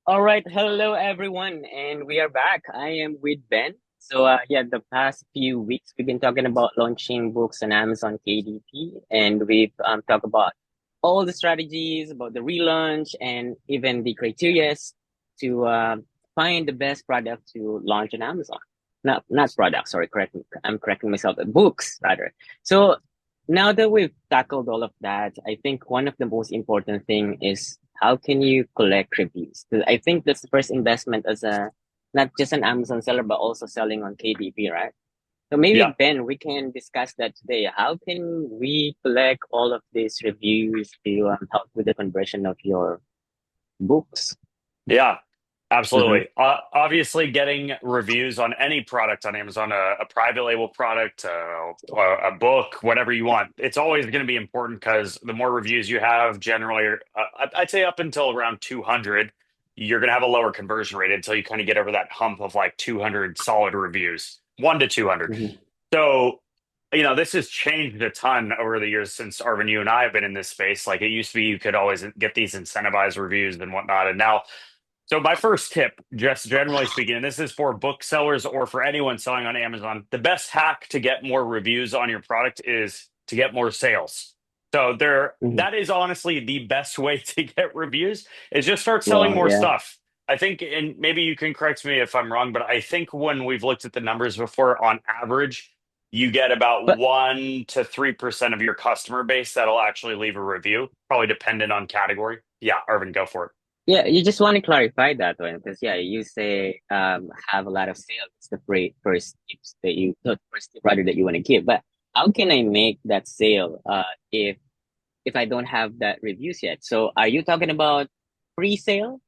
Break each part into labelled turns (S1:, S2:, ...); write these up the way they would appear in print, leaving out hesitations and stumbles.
S1: All right, hello everyone, and we are back. I am with Ben. Yeah, the past few weeks we've been talking about launching books on Amazon KDP, and we've talked about all the strategies, about the relaunch, and even the criteria to find the best product to launch on Amazon. Not product, sorry, correct me. I'm correcting myself. Books rather. So now that we've tackled all of that, I think one of the most important thing is how can you collect reviews? 'Cause I think that's the first investment as a not just an Amazon seller, but also selling on KDP, right? So maybe
S2: Yeah,
S1: Ben, we can discuss that today. How can we collect all of these reviews to help with the conversion of your books?
S2: yeah,
S1: Mm-hmm.
S2: absolutely. Obviously, getting reviews on any product on Amazon, a private label product, a book, whatever you want, it's always going to be important because the more reviews you have, generally, I'd say up until around 200, you're going to have a lower conversion rate until you kind of get over that hump of like 200 solid reviews, 1 to 200.
S1: Mm-hmm.
S2: So, this has changed a ton over the years since Arvin, you and I have been in this space. Like it used to be, you could always get these incentivized reviews and whatnot. And now, so my first tip, just generally speaking, and this is for booksellers or for anyone selling on Amazon, the best hack to get more reviews on your product is to get more sales. So
S1: Mm-hmm.
S2: that is honestly the best way to get reviews is just start selling
S1: Well,
S2: more
S1: yeah.
S2: stuff. I think, and maybe you can correct me if I'm wrong, but I think when we've looked at the numbers before, on average, you get about
S1: But
S2: 1 to 3% of your customer base that'll actually leave a review, probably dependent on category. Yeah, Arvin, go for it.
S1: yeah, you just want to clarify that one because yeah, you say have a lot of sales. It's the first tips that you not first tip rather that you want to give. But how can I make that sale if I don't have that reviews yet? So are you talking about pre-sale?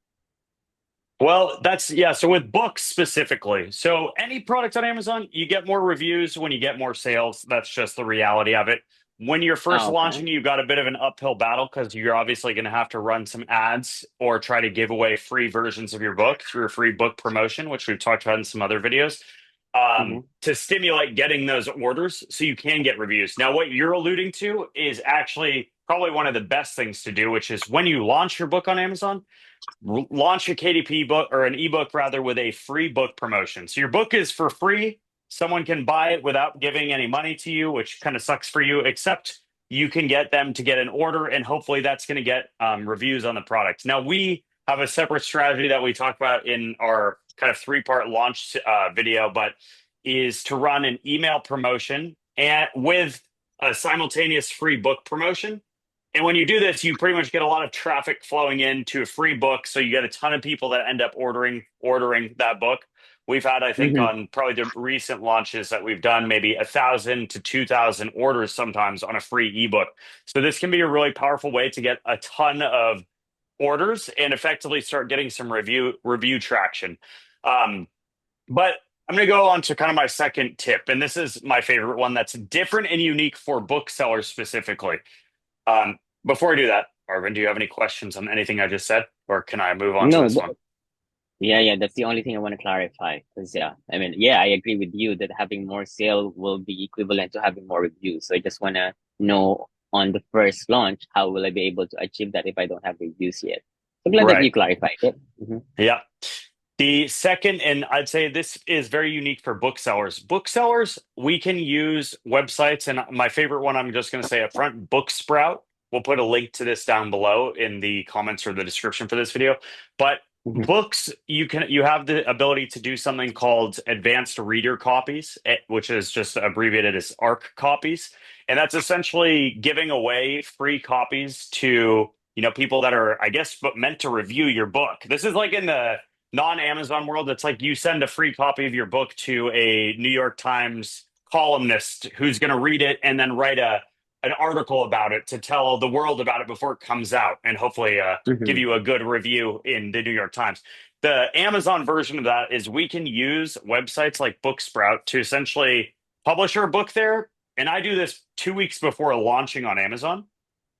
S2: Well, yeah. So with books specifically, so any product on Amazon, you get more reviews when you get more sales. That's just the reality of it. When you're first
S1: Oh,
S2: launching,
S1: okay.
S2: you've got a bit of an uphill battle because you're obviously going to have to run some ads or try to give away free versions of your book through a free book promotion, which we've talked about in some other videos,
S1: Mm-hmm.
S2: to stimulate getting those orders so you can get reviews. Now, what you're alluding to is actually probably one of the best things to do, which is when you launch your book on Amazon launch a KDP book or an ebook rather with a free book promotion. So your book is for free. Someone can buy it without giving any money to you, which kind of sucks for you, except you can get them to get an order and hopefully that's going to get reviews on the product. Now, we have a separate strategy that we talk about in our kind of three-part launch video, but is to run an email promotion and with a simultaneous free book promotion. And when you do this, you pretty much get a lot of traffic flowing into a free book. So you get a ton of people that end up ordering that book. We've had, I think,
S1: Mm-hmm.
S2: on probably the recent launches that we've done, maybe 1,000 to 2,000 orders sometimes on a free ebook. So this can be a really powerful way to get a ton of orders and effectively start getting some review traction. Um, but I'm going to go on to kind of my second tip, and this is my favorite one that's different and unique for booksellers specifically. Um, Before I do that, Arvin, do you have any questions on anything I just said, or can I move on to
S1: No,
S2: this one?
S1: yeah, that's the only thing I want to clarify. Because yeah, I mean, yeah, I agree with you that having more sale will be equivalent to having more reviews. So I just want to know on the first launch, how will I be able to achieve that if I don't have reviews yet? So glad that
S2: Right.
S1: you clarified it. Mm-hmm.
S2: Yeah. The second, and I'd say this is very unique for booksellers. Booksellers, we can use websites, and my favorite one, I'm just going to say up front, Booksprout. We'll put a link to this down below in the comments or the description for this video. But
S1: Mm-hmm.
S2: books, you have the ability to do something called advanced reader copies, which is just abbreviated as ARC copies, and that's essentially giving away free copies to people that are, I guess, but meant to review your book. This is like in the non-Amazon world, it's like you send a free copy of your book to a New York Times columnist who's going to read it and then write an article about it to tell the world about it before it comes out and hopefully give
S1: Mm-hmm.
S2: you a good review in the New York Times. The Amazon version of that is we can use websites like Booksprout to essentially publish our book there. And I do this 2 weeks before launching on Amazon.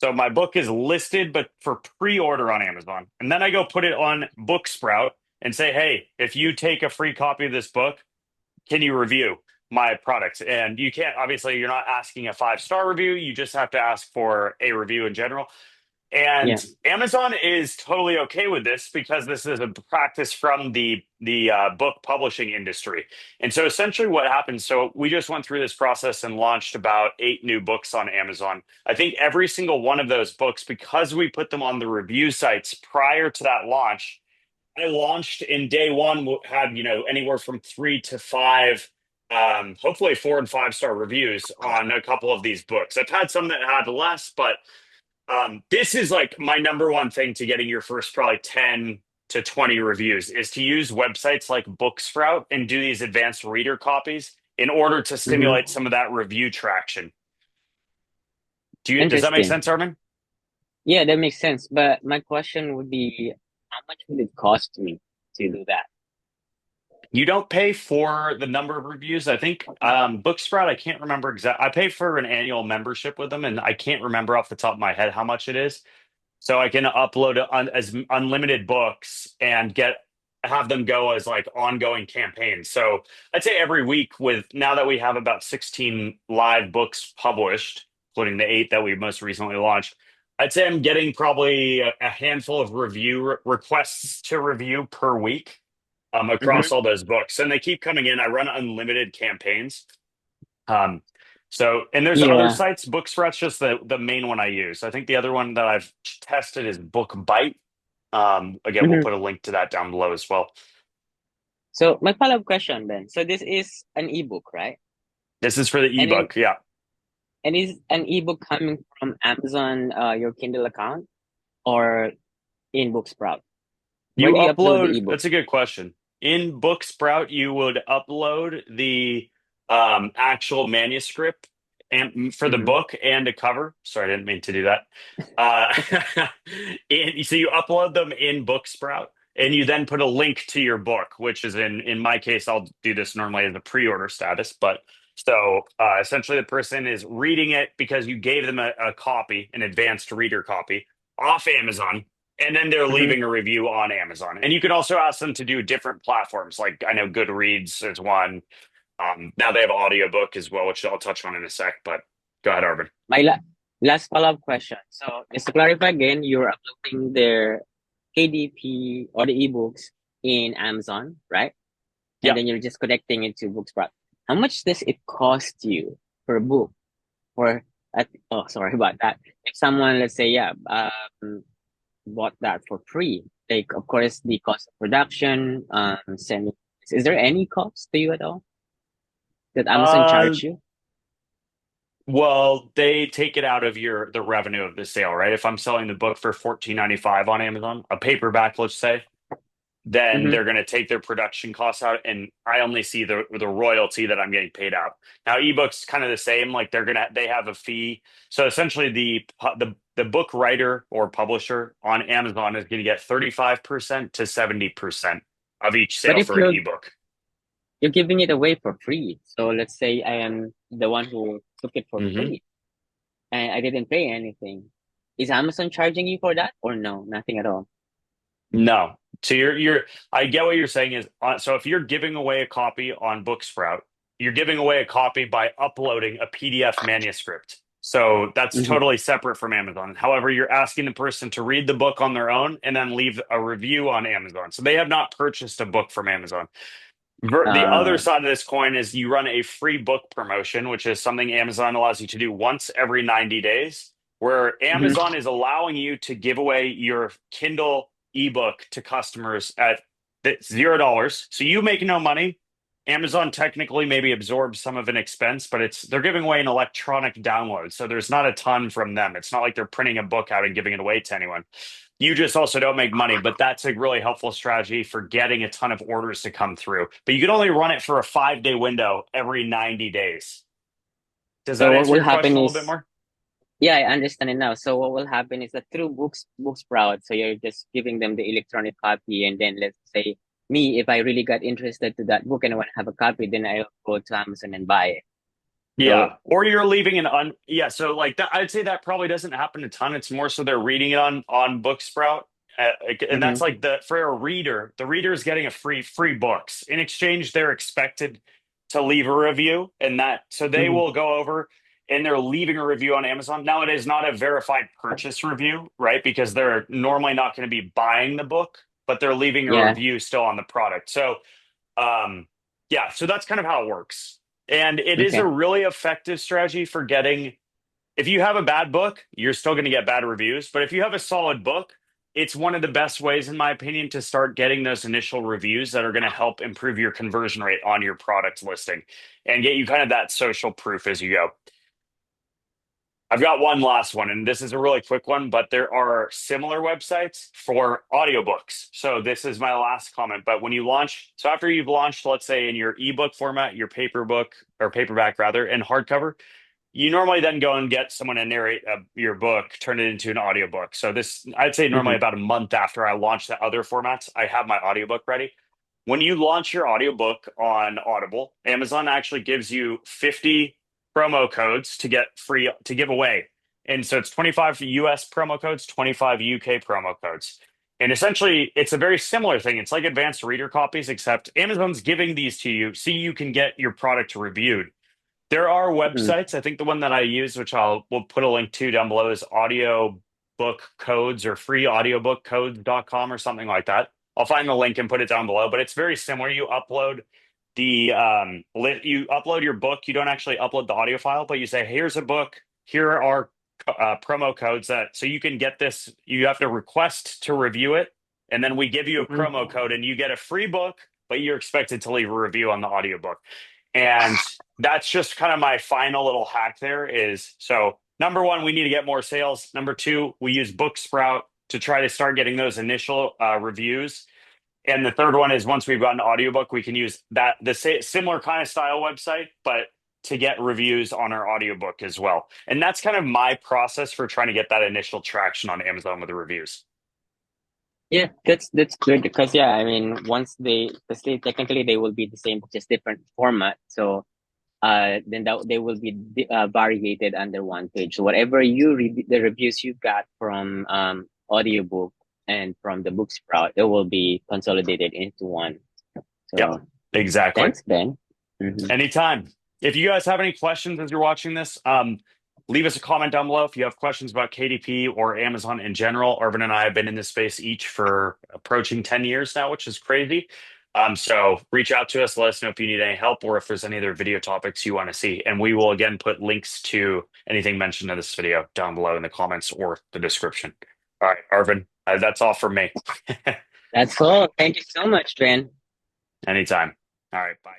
S2: So my book is listed, but for pre-order on Amazon. And then I go put it on Booksprout and say, hey, if you take a free copy of this book, can you review my product? And you can't, obviously, you're not asking a 5-star review. You just have to ask for a review in general.
S1: Yeah.
S2: And Amazon is totally okay with this because this is a practice from the book publishing industry. And so essentially what happens, so we just went through this process and launched about 8 new books on Amazon. I think every single one of those books, because we put them on the review sites prior to that launch, I launched in day one, had, anywhere from 3 to 5, hopefully 4 and 5 star reviews on a couple of these books. I've had some that had less, but this is like my number one thing to getting your first probably 10 to 20 reviews is to use websites like Booksprout and do these advanced reader copies in order to stimulate
S1: Mm-hmm.
S2: some of that review traction. Does that make
S1: Interesting.
S2: sense, Armin?
S1: Yeah, that makes sense. But my question would be, how much would it cost me to do that?
S2: You don't pay for the number of reviews. I think Booksprout, I can't remember exactly. I pay for an annual membership with them, and I can't remember off the top of my head how much it is. So I can upload as unlimited books and have them go as like ongoing campaigns. So I'd say every week, with now that we have about 16 live books published, including the 8 that we most recently launched, I'd say I'm getting probably a handful of review requests to review per week across
S1: Mm-hmm.
S2: all those books. And they keep coming in. I run unlimited campaigns. Um, and there's other
S1: Yeah.
S2: sites. Booksprout's just the main one I use. I think the other one that I've tested is BookBite. Again, we'll
S1: Mm-hmm.
S2: put a link to that down below as well.
S1: So my follow-up question then. So this is an ebook, right?
S2: This is for the
S1: And in
S2: ebook. Yeah.
S1: and is an ebook coming from Amazon, your Kindle account, or in Booksprout? Where
S2: You
S1: do you upload the
S2: upload,
S1: ebook?
S2: that's a good question. In Booksprout, you would upload the actual manuscript and for the
S1: Mm-hmm.
S2: book and a cover. Sorry, I didn't mean to do that. Uh, so you upload them in Booksprout, and you then put a link to your book, which is in my case, I'll do this normally as a pre-order status, but so essentially the person is reading it because you gave them a copy, an advanced reader copy off Amazon, and then they're
S1: Mm-hmm.
S2: leaving a review on Amazon. And you can also ask them to do different platforms. Like I know Goodreads is one. Now they have audiobook as well, which I'll touch on in a sec. But go ahead, Arvin.
S1: My last follow-up question. So just to clarify again, you're uploading their KDP or the ebooks in Amazon, right? And
S2: Yeah.
S1: then you're just connecting it to Booksprout. How much does it cost you per book? Or oh, sorry about that. If someone, let's say, yeah, bought that for free, like of course the cost of production, sending. Is there any cost to you at all that Amazon
S2: Uh,
S1: charge you?
S2: well, they take it out of the revenue of the sale, right? If I'm selling the book for 14.95 on Amazon, a paperback, let's say, then
S1: Mm-hmm.
S2: they're going to take their production costs out, and I only see the royalty that I'm getting paid out. Now, ebooks kind of the same, like they have a fee. So essentially, the book writer or publisher on Amazon is going to get 35% to 70% of each
S1: But
S2: sale
S1: if
S2: for an ebook.
S1: you're giving it away for free, so let's say I am the one who took it for
S2: Hmm.
S1: free and I didn't pay anything. Is Amazon charging you for that or no? Nothing at all.
S2: No. So I get what you're saying is so if you're giving away a copy on Booksprout, you're giving away a copy by uploading a PDF manuscript. So that's
S1: Mm-hmm.
S2: totally separate from Amazon. However, you're asking the person to read the book on their own and then leave a review on Amazon. So they have not purchased a book from Amazon. The other
S1: Uh,
S2: side of this coin is you run a free book promotion, which is something Amazon allows you to do once every 90 days, where
S1: mhm.
S2: Amazon is allowing you to give away your Kindle ebook to customers at $0. So you make no money. Amazon technically maybe absorbs some of an expense, but they're giving away an electronic download. So there's not a ton from them. It's not like they're printing a book out and giving it away to anyone. You just also don't make money, but that's a really helpful strategy for getting a ton of orders to come through. But you can only run it for a 5 day window every 90 days. Does
S1: So
S2: that
S1: what
S2: answer
S1: will
S2: your
S1: happen
S2: question a little bit
S1: is,
S2: more?
S1: yeah, I understand it now. So what will happen is that through Booksprout, so you're just giving them the electronic copy, and then let's say me, if I really got interested to that book and I want to have a copy, then I'll go to Amazon and buy it. So
S2: Yeah. Or you're leaving yeah. So like that, I'd say that probably doesn't happen a ton. It's more so they're reading it on Booksprout. And that's
S1: mhm,
S2: like for a reader, the reader is getting a free books. In exchange, they're expected to leave a review, and that so they
S1: mhm.
S2: will go over. and they're leaving a review on Amazon. Now, it is not a verified purchase review, right? Because they're normally not going to be buying the book, but they're leaving a
S1: Yeah.
S2: review still on the product. So, um, yeah, so that's kind of how it works. And it is a
S1: Okay.
S2: really effective strategy for getting, if you have a bad book, you're still going to get bad reviews. But if you have a solid book, it's one of the best ways, in my opinion, to start getting those initial reviews that are going to help improve your conversion rate on your product listing and get you kind of that social proof as you go. I've got one last one, and this is a really quick one, but there are similar websites for audiobooks. So this is my last comment. But when you launch, so after you've launched, let's say in your ebook format, your paper book or paperback rather, and hardcover, you normally then go and get someone to narrate your book, turn it into an audiobook. So this, I'd say normally
S1: Hmm.
S2: about a month after I launch the other formats, I have my audiobook ready. When you launch your audiobook on Audible, Amazon actually gives you 50 promo codes to get free to give away. And so it's 25 US promo codes, 25 UK promo codes. And essentially, it's a very similar thing. It's like advanced reader copies, except Amazon's giving these to you so you can get your product reviewed. There are
S1: Hmm.
S2: websites. I think the one that I use, which we'll put a link to down below, is audiobook codes or freeaudiobookcodes.com or something like that. I'll find the link and put it down below, but it's very similar. You upload you upload your book. You don't actually upload the audio file, but you say, here's a book. Here are promo codes that so you can get this. You have to request to review it, and then we give you a promo
S1: Hmm.
S2: code and you get a free book, but you're expected to leave a review on the audiobook. And that's just kind of my final little hack there is so number one, we need to get more sales. Number two, we use Booksprout to try to start getting those initial reviews. And the third one is once we've got an audiobook, we can use that similar kind of style website, but to get reviews on our audiobook as well. And that's kind of my process for trying to get that initial traction on Amazon with the reviews.
S1: Yeah, that's good because yeah, I mean, once because they technically they will be the same, just different format. So then that they will be variated under one page. So whatever the reviews you got from audiobook and from the book sprout, it will be consolidated into one.
S2: Yep,
S1: So
S2: exactly.
S1: thanks, Ben. Hmm.
S2: Anytime. If you guys have any questions as you're watching this, leave us a comment down below. If you have questions about KDP or Amazon in general, Arvin and I have been in this space each for approaching 10 years now, which is crazy. So reach out to us, let us know if you need any help or if there's any other video topics you want to see. And we will again put links to anything mentioned in this video down below in the comments or the description. All right, Arvin, that's all for me.
S1: That's all. Thank you so much, Ben.
S2: Anytime. All right, bye.